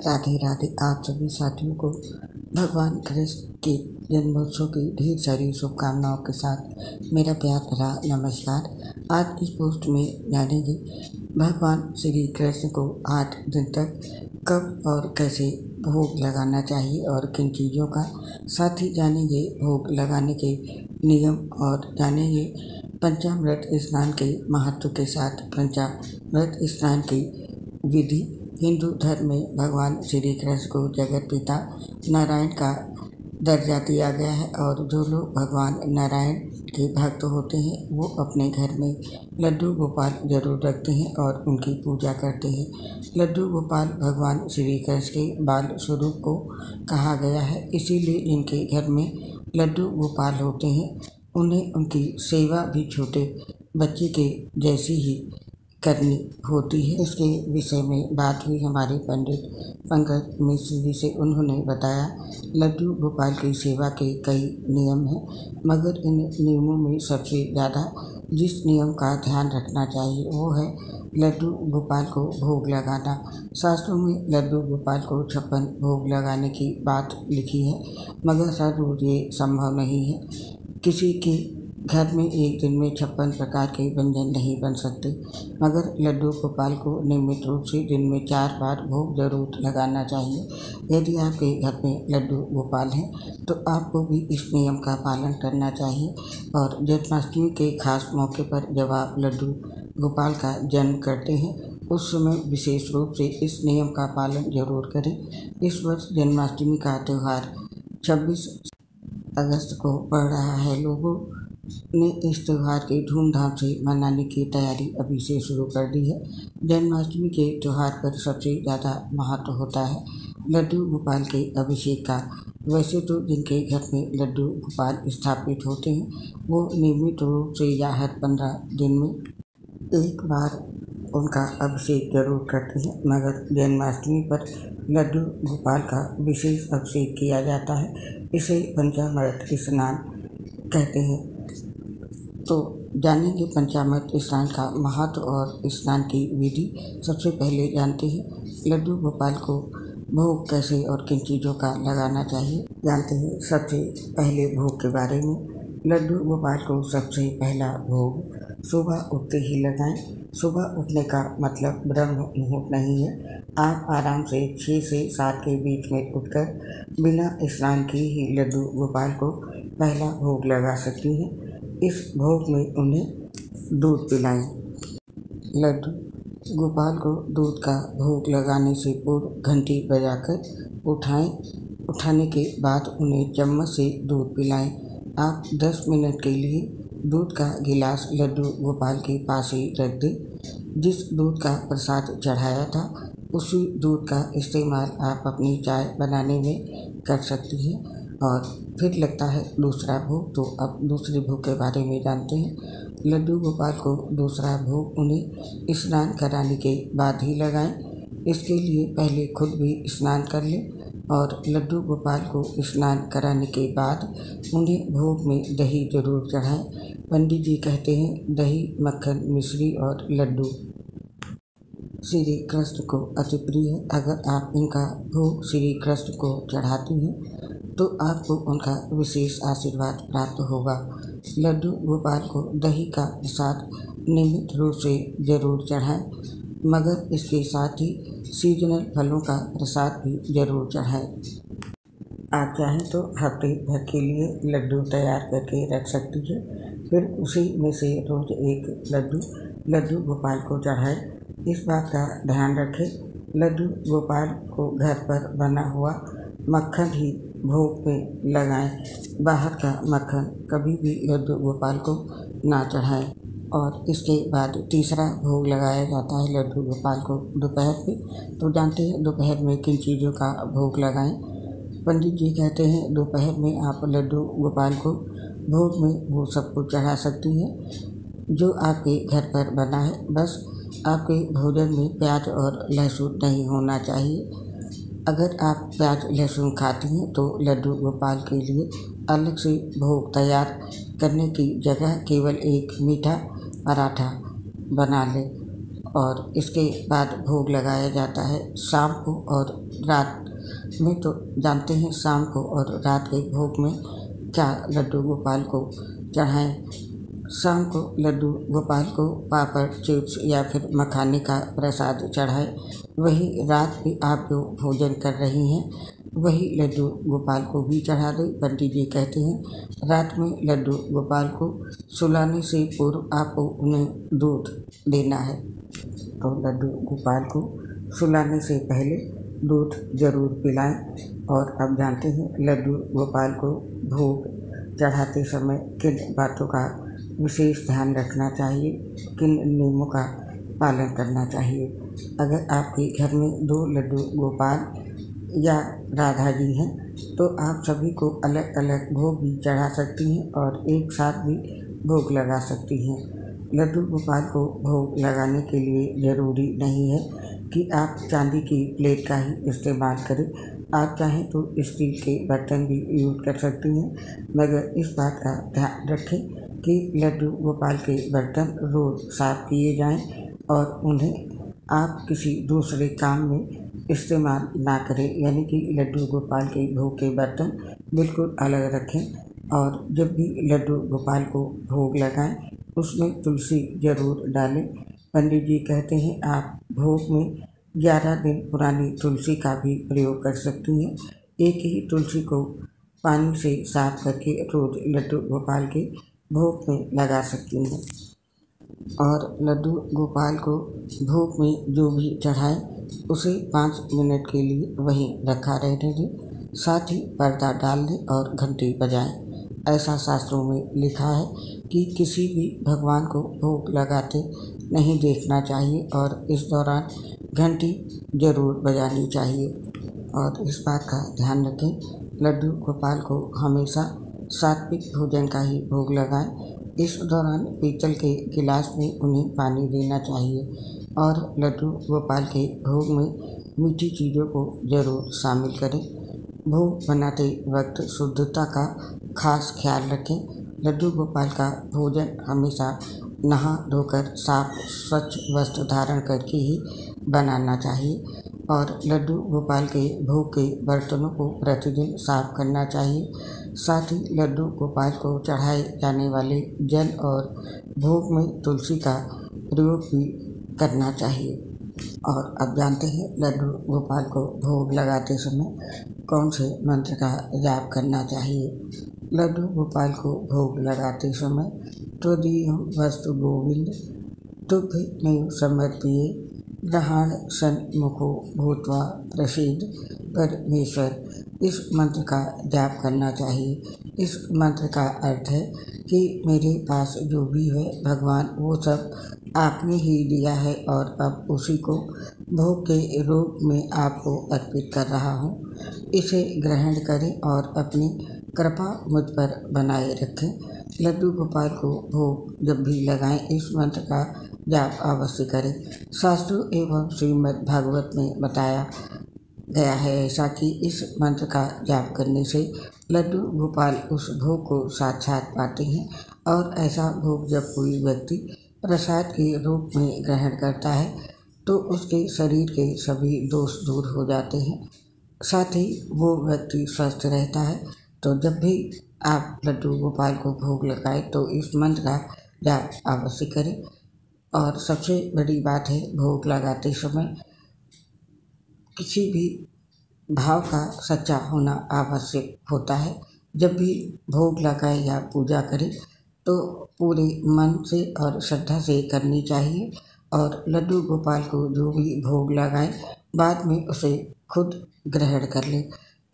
राधे राधे। आप सभी साथियों को भगवान कृष्ण के जन्मोत्सव की ढेर सारी शुभकामनाओं के साथ मेरा प्यार भरा नमस्कार। आज इस पोस्ट में जानेंगे भगवान श्री कृष्ण को 8 दिन तक कब और कैसे भोग लगाना चाहिए और किन चीज़ों का, साथ ही जानेंगे भोग लगाने के नियम और जानेंगे पंचामृत स्नान के महत्व के साथ पंचामृत स्नान की विधि। हिंदू धर्म में भगवान श्री कृष्ण को जगत पिता नारायण का दर्जा दिया गया है और जो लोग भगवान नारायण के भक्त होते हैं वो अपने घर में लड्डू गोपाल जरूर रखते हैं और उनकी पूजा करते हैं। लड्डू गोपाल भगवान श्री कृष्ण के बाल स्वरूप को कहा गया है, इसीलिए जिनके घर में लड्डू गोपाल होते हैं उन्हें उनकी सेवा भी छोटे बच्चे के जैसी ही करनी होती है। इसके विषय में बात हुई हमारे पंडित पंकज मिश्र जी से। उन्होंने बताया लड्डू गोपाल की सेवा के कई नियम हैं, मगर इन नियमों में सबसे ज़्यादा जिस नियम का ध्यान रखना चाहिए वो है लड्डू गोपाल को भोग लगाना। शास्त्रों में लड्डू गोपाल को 56 भोग लगाने की बात लिखी है, मगर हर रोज ये संभव नहीं है। किसी के घर में एक दिन में 56 प्रकार के व्यंजन नहीं बन सकते, मगर लड्डू गोपाल को नियमित रूप से दिन में 4 बार भोग जरूर लगाना चाहिए। यदि आपके घर में लड्डू गोपाल हैं तो आपको भी इस नियम का पालन करना चाहिए और जन्माष्टमी के खास मौके पर जब आप लड्डू गोपाल का जन्म करते हैं उस समय विशेष रूप से इस नियम का पालन जरूर करें। इस वर्ष जन्माष्टमी का त्यौहार 26 अगस्त को पड़ रहा है। लोगों ने इस त्यौहार के धूमधाम से मनाने की तैयारी अभी से शुरू कर दी है। जन्माष्टमी के त्यौहार पर सबसे ज़्यादा महत्व होता है लड्डू गोपाल के अभिषेक का। वैसे तो जिनके घर में लड्डू गोपाल स्थापित होते हैं वो नियमित रूप से या हर 15 दिन में एक बार उनका अभिषेक जरूर करते हैं, मगर जन्माष्टमी पर लड्डू गोपाल का विशेष अभिषेक किया जाता है। इसे पंचामृत स्नान कहते हैं। तो जानेंगे पंचामृत स्नान का महत्व और स्नान की विधि। सबसे पहले जानते हैं लड्डू गोपाल को भोग कैसे और किन चीज़ों का लगाना चाहिए। जानते हैं सबसे पहले भोग के बारे में। लड्डू गोपाल को सबसे पहला भोग सुबह उठते ही लगाएं। सुबह उठने का मतलब ब्रह्म मुहूर्त नहीं है। आप आराम से 6 से 7 के बीच में उठकर बिना स्नान किए ही लड्डू गोपाल को पहला भोग लगा सकती हैं। इस भोग में उन्हें दूध पिलाएं। लड्डू गोपाल को दूध का भोग लगाने से पूर्व घंटी बजाकर उठाएं। उठाने के बाद उन्हें चम्मच से दूध पिलाएं। आप 10 मिनट के लिए दूध का गिलास लड्डू गोपाल के पास ही रख दें। जिस दूध का प्रसाद चढ़ाया था उसी दूध का इस्तेमाल आप अपनी चाय बनाने में कर सकती हैं। और फिर लगता है दूसरा भोग। तो अब दूसरे भोग के बारे में जानते हैं। लड्डू गोपाल को दूसरा भोग उन्हें स्नान कराने के बाद ही लगाएं। इसके लिए पहले खुद भी स्नान कर लें और लड्डू गोपाल को स्नान कराने के बाद उन्हें भोग में दही जरूर चढ़ाएं। पंडित जी कहते हैं दही, मक्खन, मिश्री और लड्डू श्री कृष्ण को अति प्रिय है। अगर आप इनका भोग श्री कृष्ण को चढ़ाती हैं तो आपको उनका विशेष आशीर्वाद प्राप्त होगा। लड्डू गोपाल को दही का प्रसाद नियमित रूप से जरूर चढ़ाएं, मगर इसके साथ ही सीजनल फलों का प्रसाद भी जरूर चढ़ाएं। आप चाहें तो हफ्ते भर के लिए लड्डू तैयार करके रख सकती है, फिर उसी में से रोज एक लड्डू गोपाल को चढ़ाएं। इस बात का ध्यान रखें लड्डू गोपाल को घर पर बना हुआ मक्खन ही भोग में लगाएं। बाहर का मक्खन कभी भी लड्डू गोपाल को ना चढ़ाएं। और इसके बाद तीसरा भोग लगाया जाता है लड्डू गोपाल को दोपहर में। तो जानते हैं दोपहर में किन चीज़ों का भोग लगाएं। पंडित जी कहते हैं दोपहर में आप लड्डू गोपाल को भोग में वो सब कुछ चढ़ा सकती हैं जो आपके घर पर बना है। बस आपके भोजन में प्याज और लहसुन नहीं होना चाहिए। अगर आप प्याज लहसुन खाती हैं तो लड्डू गोपाल के लिए अलग से भोग तैयार करने की जगह केवल एक मीठा पराठा बना लें और इसके बाद भोग लगाया जाता है शाम को और रात में। तो जानते हैं शाम को और रात के भोग में क्या लड्डू गोपाल को चढ़ाएं। शाम को लड्डू गोपाल को पापड़, चिप्स या फिर मखाने का प्रसाद चढ़ाएं। वही रात भी आप जो भोजन कर रही हैं वही लड्डू गोपाल को भी चढ़ा दें। पंडित जी कहते हैं रात में लड्डू गोपाल को सुलाने से पूर्व आपको उन्हें दूध देना है। तो लड्डू गोपाल को सुलाने से पहले दूध जरूर पिलाएं। और अब जानते हैं लड्डू गोपाल को भोग चढ़ाते समय किन बातों का विशेष ध्यान रखना चाहिए, किन नियमों का पालन करना चाहिए। अगर आपके घर में 2 लड्डू गोपाल या राधा जी हैं तो आप सभी को अलग अलग भोग भी चढ़ा सकती हैं और एक साथ भी भोग लगा सकती हैं। लड्डू गोपाल को भोग लगाने के लिए ज़रूरी नहीं है कि आप चांदी की प्लेट का ही इस्तेमाल करें। आप चाहें तो स्टील के बर्तन भी यूज कर सकती हैं, मगर इस बात का ध्यान रखें कि लड्डू गोपाल के बर्तन रोज़ साफ किए जाएं और उन्हें आप किसी दूसरे काम में इस्तेमाल ना करें। यानी कि लड्डू गोपाल के भोग के बर्तन बिल्कुल अलग रखें। और जब भी लड्डू गोपाल को भोग लगाएं उसमें तुलसी ज़रूर डालें। पंडित जी कहते हैं आप भोग में 11 दिन पुरानी तुलसी का भी प्रयोग कर सकती हैं। एक ही तुलसी को पानी से साफ करके रोज़ लड्डू गोपाल के भोग में लगा सकती हैं। और लड्डू गोपाल को भोग में जो भी चढ़ाएं उसे 5 मिनट के लिए वहीं रखा रहने दें। साथ ही पर्दा डाल दें और घंटी बजाएं। ऐसा शास्त्रों में लिखा है कि किसी भी भगवान को भोग लगाते नहीं देखना चाहिए और इस दौरान घंटी जरूर बजानी चाहिए। और इस बात का ध्यान रखें लड्डू गोपाल को हमेशा सात्विक भोजन का ही भोग लगाएं। इस दौरान पीतल के गिलास में उन्हें पानी देना चाहिए और लड्डू गोपाल के भोग में मीठी चीज़ों को ज़रूर शामिल करें। भोग बनाते वक्त शुद्धता का खास ख्याल रखें। लड्डू गोपाल का भोजन हमेशा नहा धोकर साफ स्वच्छ वस्त्र धारण करके ही बनाना चाहिए। और लड्डू गोपाल के भोग के बर्तनों को प्रतिदिन साफ करना चाहिए। साथ ही लड्डू गोपाल को चढ़ाए जाने वाले जल और भोग में तुलसी का प्रयोग भी करना चाहिए। और अब जानते हैं लड्डू गोपाल को भोग लगाते समय कौन से मंत्र का जाप करना चाहिए। लड्डू गोपाल को भोग लगाते समय त्वदीयं वस्तु गोविंद तुभ्यमेव समर्पये ग्रहाण सन्मुखो भूत्वा प्रसीद परमेश्वर, इस मंत्र का जाप करना चाहिए। इस मंत्र का अर्थ है कि मेरे पास जो भी है भगवान वो सब आपने ही दिया है और अब उसी को भोग के रूप में आपको अर्पित कर रहा हूँ। इसे ग्रहण करें और अपनी कृपा मुझ पर बनाए रखें। लड्डू गोपाल को भोग जब भी लगाएं इस मंत्र का जाप अवश्य करें। शास्त्रों एवं श्रीमद् भागवत में बताया गया है ऐसा कि इस मंत्र का जाप करने से लड्डू गोपाल उस भोग को साक्षात पाते हैं और ऐसा भोग जब कोई व्यक्ति प्रसाद के रूप में ग्रहण करता है तो उसके शरीर के सभी दोष दूर हो जाते हैं। साथ ही वो व्यक्ति स्वस्थ रहता है। तो जब भी आप लड्डू गोपाल को भोग लगाएं तो इस मंत्र का जाप अवश्य करें। और सबसे बड़ी बात है भोग लगाते समय किसी भी भाव का सच्चा होना आवश्यक होता है। जब भी भोग लगाए या पूजा करें तो पूरे मन से और श्रद्धा से करनी चाहिए। और लड्डू गोपाल को जो भी भोग लगाए बाद में उसे खुद ग्रहण कर ले।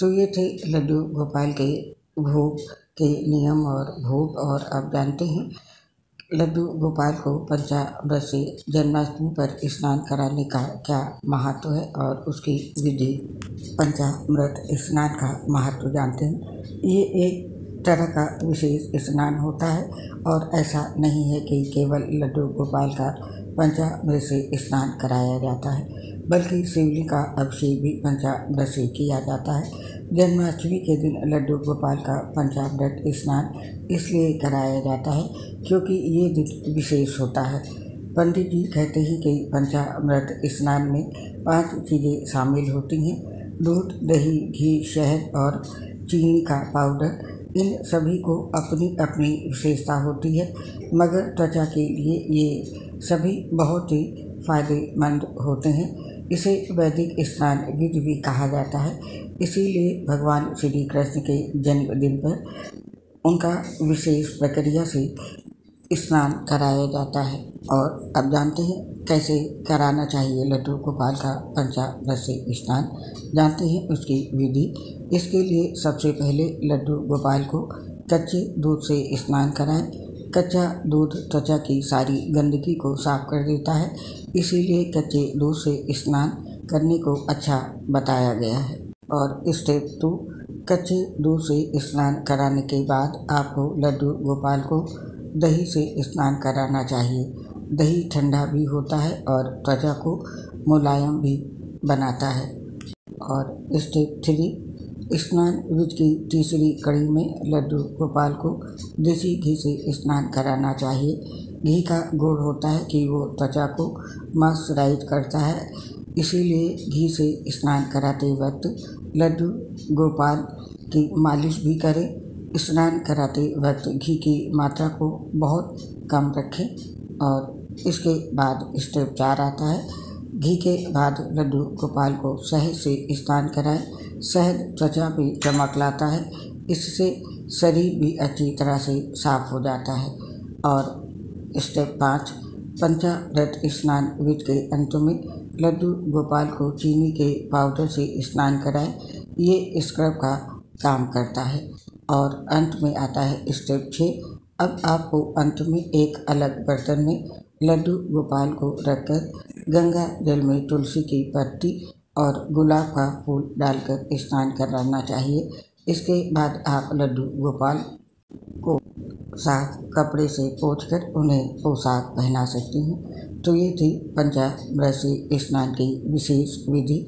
तो ये थे लड्डू गोपाल के भोग के नियम और भोग। और आप जानते हैं लड्डू गोपाल को पंचामृत से जन्माष्टमी पर स्नान कराने का क्या महत्व है और उसकी विधि। पंचामृत स्नान का महत्व जानते हैं। ये एक तरह का विशेष स्नान होता है और ऐसा नहीं है कि केवल लड्डू गोपाल का पंचामृत से स्नान कराया जाता है, बल्कि शिवलिंग का अभिषेक भी पंचामृत से किया जाता है। जन्माष्टमी के दिन लड्डू गोपाल का पंचामृत स्नान इसलिए कराया जाता है क्योंकि ये दिन विशेष होता है। पंडित जी कहते हैं कि पंचामृत स्नान में 5 चीज़ें शामिल होती हैं: दूध, दही, घी, शहद और चीनी का पाउडर। इन सभी को अपनी अपनी विशेषता होती है, मगर त्वचा के लिए ये सभी बहुत ही फायदेमंद होते हैं। इसे वैदिक स्नान विधि भी कहा जाता है। इसीलिए भगवान श्री कृष्ण के जन्मदिन पर उनका विशेष प्रक्रिया से स्नान कराया जाता है। और अब जानते हैं कैसे कराना चाहिए लड्डू गोपाल का पंचामृत से स्नान। जानते हैं उसकी विधि। इसके लिए सबसे पहले लड्डू गोपाल को कच्चे दूध से स्नान कराएं। कच्चा दूध त्वचा की सारी गंदगी को साफ कर देता है, इसीलिए कच्चे दूध से स्नान करने को अच्छा बताया गया है। और स्टेप 2, कच्चे दूध से स्नान कराने के बाद आपको लड्डू गोपाल को दही से स्नान कराना चाहिए। दही ठंडा भी होता है और त्वचा को मुलायम भी बनाता है। और स्टेप 3, स्नान विधि की तीसरी कड़ी में लड्डू गोपाल को देसी घी से स्नान कराना चाहिए। घी का गुण होता है कि वो त्वचा को मॉइस्चराइज करता है, इसीलिए घी से स्नान कराते वक्त लड्डू गोपाल की मालिश भी करें। स्नान कराते वक्त घी की मात्रा को बहुत कम रखें। और इसके बाद स्टेप 4 आता है। घी के बाद लड्डू गोपाल को शहद से स्नान कराएं। शहद त्वचा पे चमक लाता है, इससे शरीर भी अच्छी तरह से साफ हो जाता है। और स्टेप 5, पंचामृत स्नान विधि के अंत में लड्डू गोपाल को चीनी के पाउडर से स्नान कराएं। ये स्क्रब का काम करता है। और अंत में आता है स्टेप 6। अब आपको अंत में एक अलग बर्तन में लड्डू गोपाल को रखकर गंगा जल में तुलसी की पत्ती और गुलाब का फूल डालकर स्नान कराना चाहिए। इसके बाद आप लड्डू गोपाल को साफ कपड़े से पोंछकर उन्हें पोशाक पहना सकती हैं। तो ये थी पंचामृत से स्नान की विशेष विधि,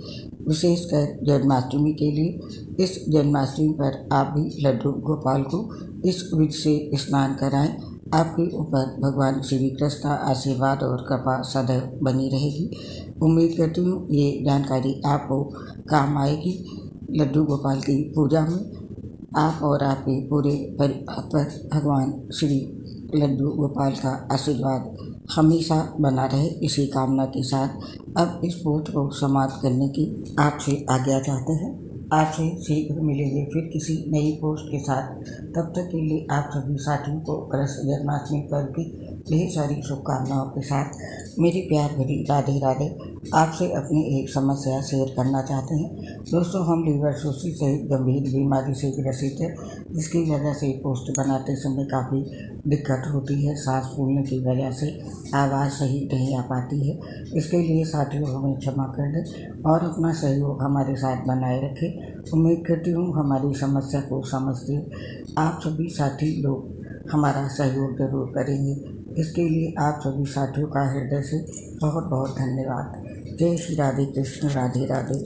विशेषकर जन्माष्टमी के लिए। इस जन्माष्टमी पर आप भी लड्डू गोपाल को इस विधि से स्नान कराएं। आपके ऊपर भगवान श्री कृष्ण का आशीर्वाद और कृपा सदैव बनी रहेगी। उम्मीद करती हूँ ये जानकारी आपको काम आएगी। लड्डू गोपाल की पूजा में आप और आपके पूरे परिवार पर भगवान श्री लड्डू गोपाल का आशीर्वाद हमेशा बना रहे, इसी कामना के साथ अब इस पोस्ट को समाप्त करने की आपसे आज्ञा चाहते हैं। आपसे शीघ्र मिलेंगे फिर किसी नई पोस्ट के साथ। तब तक के लिए आप सभी साथियों को कृष्ण जन्माष्टमी पर्व की ढेर सारी शुभकामनाओं के साथ मेरी प्यार भरी राधे राधे। आपसे अपनी एक समस्या शेयर करना चाहते हैं। दोस्तों, हम लीवर सोसिस सहित गंभीर बीमारी से ग्रसित है, जिसकी वजह से पोस्ट बनाते समय काफ़ी दिक्कत होती है। सांस फूलने की वजह से आवाज़ सही नहीं आ पाती है। इसके लिए साथियों हमें क्षमा कर दें और अपना सहयोग हमारे साथ बनाए रखें। उम्मीद करती हूँ हमारी समस्या को समझते आप सभी साथी लोग हमारा सहयोग जरूर करेंगे। इसके लिए आप सभी साथियों का हृदय से बहुत बहुत धन्यवाद। जय श्री राधे कृष्ण, राधे राधे।